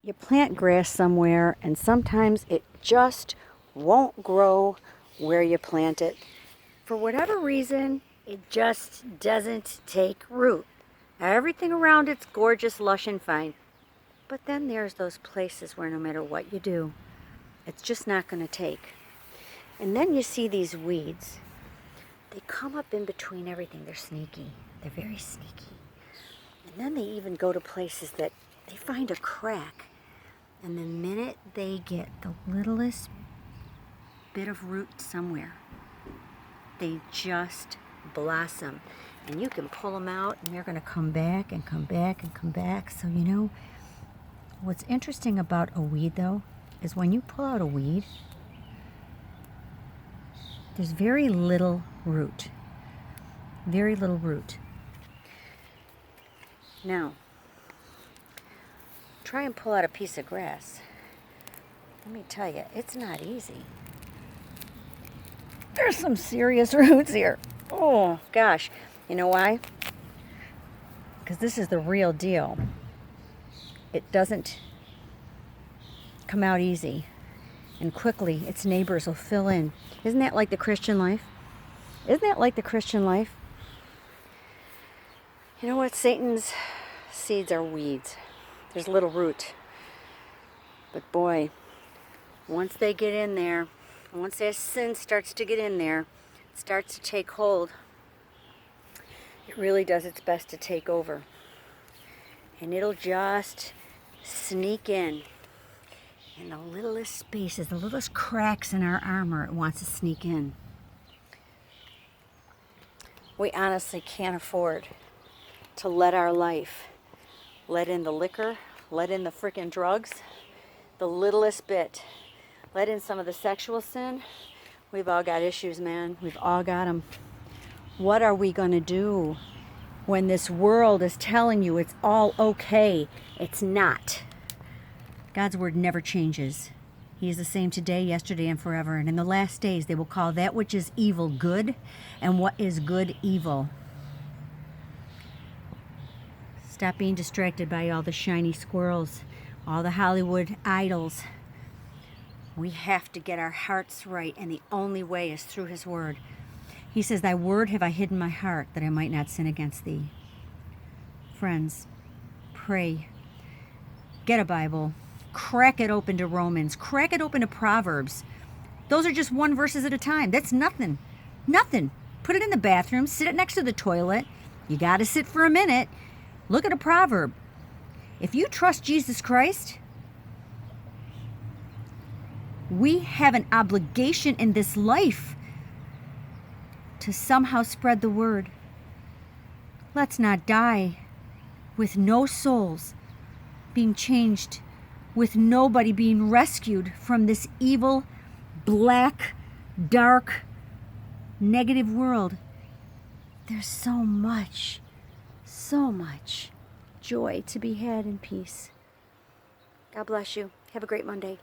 You plant grass somewhere and sometimes it just won't grow where you plant it. For whatever reason, it just doesn't take root. Everything around it's gorgeous, lush, and fine. But then there's those places where no matter what you do, it's just not going to take. And then you see these weeds. They come up in between everything. They're sneaky. They're very sneaky. And then they even go to places that they find a crack. And the minute they get the littlest bit of root somewhere, they just blossom. And you can pull them out and they're going to come back and come back and come back. So, you know, what's interesting about a weed, though, is when you pull out a weed, there's very little root. Very little root. Now, try and pull out a piece of grass. Let me tell you, it's not easy. There's some serious roots here. Oh, gosh. You know why? Because this is the real deal. It doesn't come out easy. And quickly, its neighbors will fill in. Isn't that like the Christian life? Isn't that like the Christian life? You know what? Satan's seeds are weeds. There's little root. But boy, once they get in there, once that sin starts to get in there, it starts to take hold, it really does its best to take over. And it'll just sneak in the littlest spaces, the littlest cracks in our armor, it wants to sneak in. We honestly can't afford to let our life let in the liquor, let in the freaking drugs, the littlest bit. Let in some of the sexual sin. We've all got issues, man. We've all got them. What are we going to do when this world is telling you it's all okay? It's not. God's word never changes. He is the same today, yesterday, and forever. And in the last days, they will call that which is evil good, and what is good evil. Stop being distracted by all the shiny squirrels, all the Hollywood idols. We have to get our hearts right, and the only way is through His word. He says, "Thy word have I hid in my heart, that I might not sin against thee." Friends, pray. Get a Bible. Crack it open to Romans. Crack it open to Proverbs. Those are just one verses at a time. That's nothing. Nothing. Put it in the bathroom. Sit it next to the toilet. You got to sit for a minute. Look at a proverb. If you trust Jesus Christ, we have an obligation in this life to somehow spread the word. Let's not die with no souls being changed, with nobody being rescued from this evil, black, dark, negative world. There's so much joy to be had in peace. God bless you. Have a great Monday.